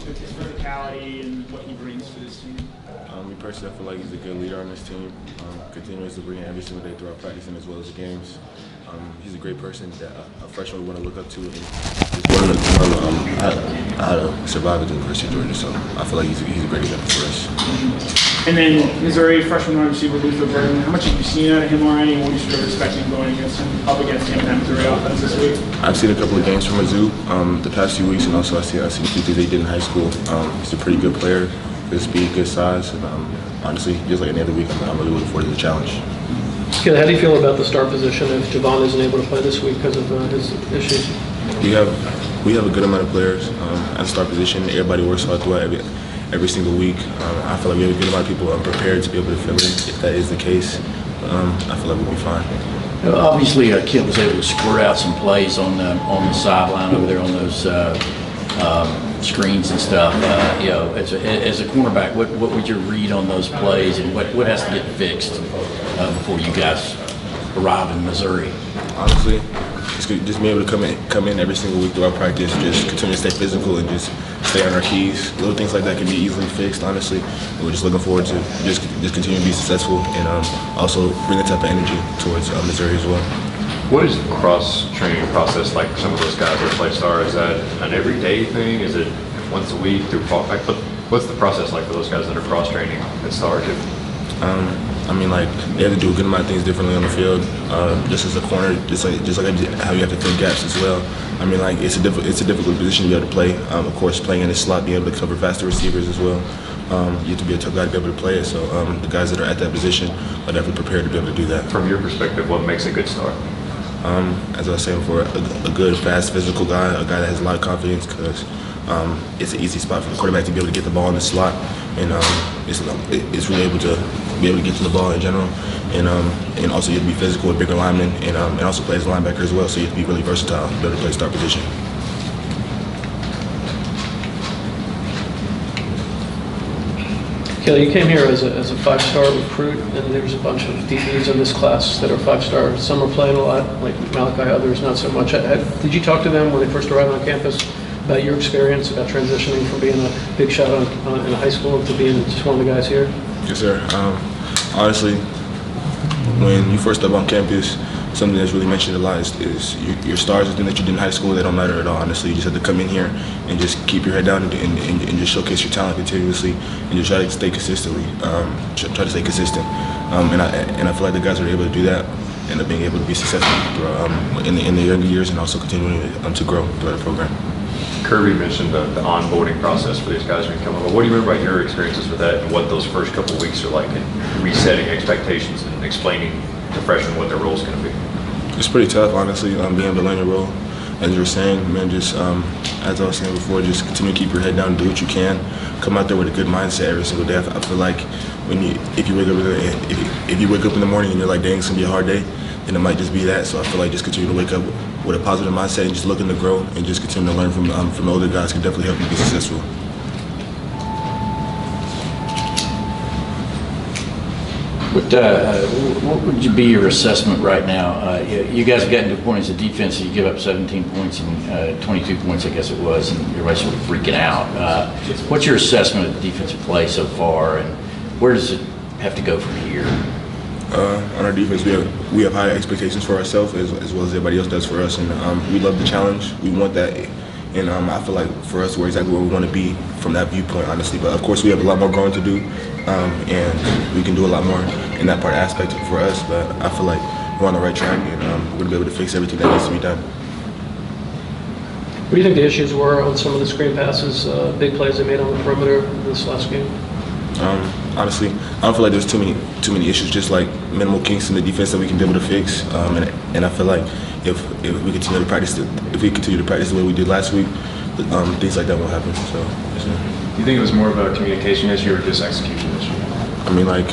with his verticality and what he brings to this team? Me personally, I feel like he's a good leader on this team. Continues to bring it every single day throughout practice and as well as the games. He's a great person that a freshman would want to look up to and just want to learn how to survive at the University of Georgia. So I feel like he's a great example for us. And then Missouri freshman wide receiver Luther Burden. How much have you seen out of him already? And what are you sort of expecting going up against him in that Missouri offense this week? I've seen a couple of games from Mizzou the past few weeks, and also I've seen a few things they did in high school. He's a pretty good player, good speed, good size. And, honestly, just like any other week, I'm really looking forward to the challenge. Kelee, how do you feel about the start position if Javonte isn't able to play this week because of his issues? We have a good amount of players at the start position. Everybody works hard throughout every single week. I feel like we have a good amount of people prepared to be able to fill in. If that is the case, I feel like we'll be fine. Obviously, Kid was able to squirt out some plays on the sideline over there on those screens and stuff. As a cornerback, what would you read on those plays, and what has to get fixed before you guys arrive in Missouri? Honestly, just being able to come in every single week throughout practice, just continue to stay physical and just stay on our keys. Little things like that can be easily fixed, honestly. And we're just looking forward to just continue to be successful and also bring that type of energy towards Missouri as well. What is the cross-training process like for some of those guys that play star? Is that an everyday thing? Is it once a week through fall? What's the process like for those guys that are cross-training at star too? I mean, like, they have to do a good amount of things differently on the field. Just as a corner, just like how you have to fill gaps as well. I mean, like, it's a difficult position to be able to play. Of course, playing in the slot, being able to cover faster receivers as well. You have to be a tough guy to be able to play it. So the guys that are at that position are definitely prepared to be able to do that. From your perspective, what makes a good star? As I was saying before, a good, fast, physical guy, a guy that has a lot of confidence, because it's an easy spot for the quarterback to be able to get the ball in the slot, and it's really able to be able to get to the ball in general, and also you have to be physical with bigger linemen, and also play as a linebacker as well, so you have to be really versatile to be able to play star position. Kelee, you came here as a five-star recruit, and there's a bunch of DBs in this class that are five-star. Some are playing a lot, like Malachi, others not so much. Did you talk to them when they first arrived on campus about your experience, about transitioning from being a big shot in high school to being just one of the guys here? Yes, sir. Honestly, when you first step on campus, something that's really mentioned a lot is your stars, the thing that you did in high school, they don't matter at all, honestly. You just have to come in here and just keep your head down and just showcase your talent continuously and just try to stay consistently, try to stay consistent. And I feel like the guys are able to do that and being able to be successful in the younger years and also continuing to grow throughout the program. Kirby mentioned the onboarding process for these guys when you come over. What do you remember about your experiences with that and what those first couple of weeks are like in resetting expectations and explaining to freshmen what their role is going to be? It's pretty tough, honestly, being able to learn your role. As you were saying, man, just as I was saying before, just continue to keep your head down and do what you can. Come out there with a good mindset every single day. I feel like if you wake up in the morning and you're like, dang, it's gonna be a hard day, then it might just be that. So I feel like just continue to wake up with a positive mindset and just looking to grow and just continue to learn from older guys can definitely help you be successful. What would be your assessment right now? You guys have gotten to a point as a defense that you give up 17 points and 22 points, I guess it was, and everybody's sort of freaking out. What's your assessment of the defensive play so far, and where does it have to go from here? On our defense, we have high expectations for ourselves as well as everybody else does for us, and we love the challenge. We want that, and I feel like for us, we're exactly where we want to be from that viewpoint, honestly. But of course, we have a lot more growing to do, and we can do a lot more in that part aspect for us. But I feel like we're on the right track, and we're gonna be able to fix everything that needs to be done. What do you think the issues were on some of the screen passes, big plays they made on the perimeter this last game? Honestly, I don't feel like there's too many issues, just like minimal kinks in the defense that we can be able to fix. And I feel like if we continue to practice the way we did last week, things like that won't happen. So, Do you think it was more of a communication issue or just execution issue? I mean, like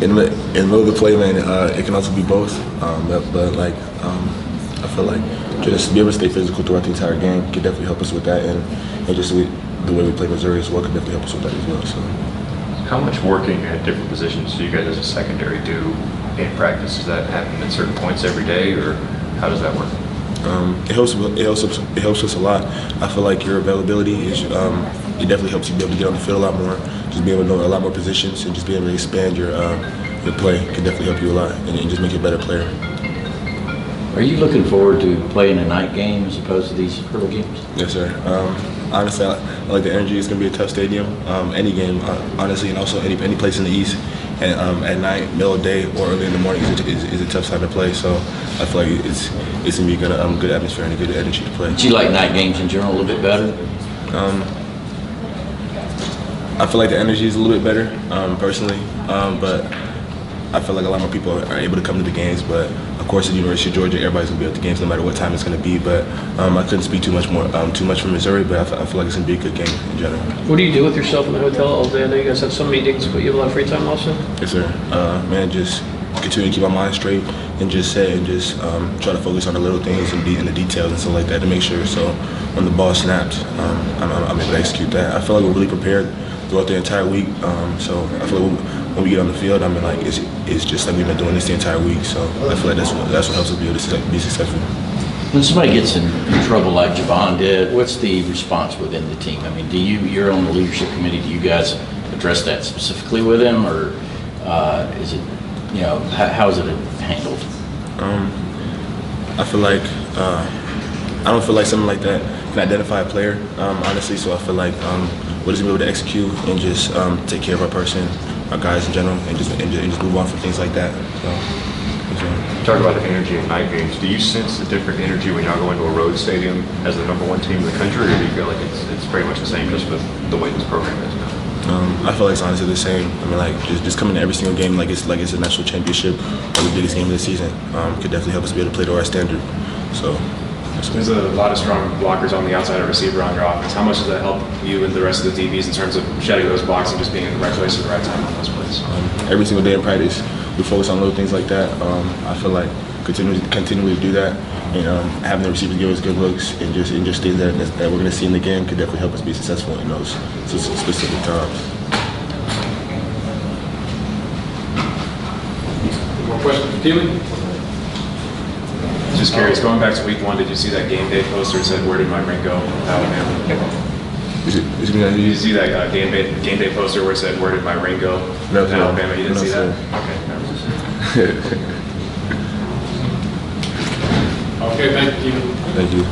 in the middle of the play, man, it can also be both. But like I feel like just be able to stay physical throughout the entire game can definitely help us with that, and just the way we play Missouri as well can definitely help us with that as well. So, how much working at different positions do you guys as a secondary do in practice? Does that happen at certain points every day, or how does that work? It helps us a lot. I feel like your availability is it definitely helps you be able to get on the field a lot more, just be able to know a lot more positions, and just be able to expand your play can definitely help you a lot, and just make you a better player. Are you looking forward to playing a night game as opposed to these early games? Yes, sir. Honestly, I like the energy. It's going to be a tough stadium. Any game, honestly, and also any place in the East. And at night, middle of the day, or early in the morning is a tough time to play. So I feel like it's going to be a good atmosphere and a good energy to play. Do you like night games in general a little bit better? I feel like the energy is a little bit better, personally, but I feel like a lot more people are able to come to the games. But of course, at the University of Georgia, everybody's gonna be at the games no matter what time it's gonna be. But I couldn't speak too much from Missouri, but I feel like it's gonna be a good game in general. What do you do with yourself in the hotel all day? I know you guys have some meetings, but you have a lot of free time also? Yes, sir. Man, just continue to keep my mind straight and just say and just try to focus on the little things and the details and stuff like that to make sure. So when the ball snapped, I'm able to execute that. I feel like we're really prepared throughout the entire week. So I feel like when we get on the field, I mean, like it's just like we've been doing this the entire week. So I feel like that's what helps us be able to be successful. When somebody gets in trouble like Javonte did, what's the response within the team? I mean, you're on the leadership committee, do you guys address that specifically with him, or is it, how is it handled? I feel like I don't feel like something like that can identify a player, honestly. So I feel like we're just gonna be able to execute and just take care of our person, our guys in general, and just move on from things like that. You talk about the energy in night games. Do you sense the different energy when y'all go into a road stadium as the #1 team in the country, or do you feel like it's pretty much the same just with the way this program is now? I feel like it's honestly the same. I mean, like just coming to every single game like it's a national championship or the biggest game of the season could definitely help us be able to play to our standard. So. There's a lot of strong blockers on the outside of receiver on your offense. How much does that help you and the rest of the DBs in terms of shedding those blocks and just being in the right place at the right time on those plays? Every single day in practice, we focus on little things like that. I feel like continually do that, and having the receivers give us good looks and just things that we're going to see in the game could definitely help us be successful in those specific times. More questions for Kelee? Just curious, going back to week 1, did you see that game day poster that said, "Where did my ring go?" Alabama. Did you see that game day poster where it said, "Where did my ring go?" No, Alabama. You didn't see that? Sir. Okay. Never mind. Okay, thank you. Thank you.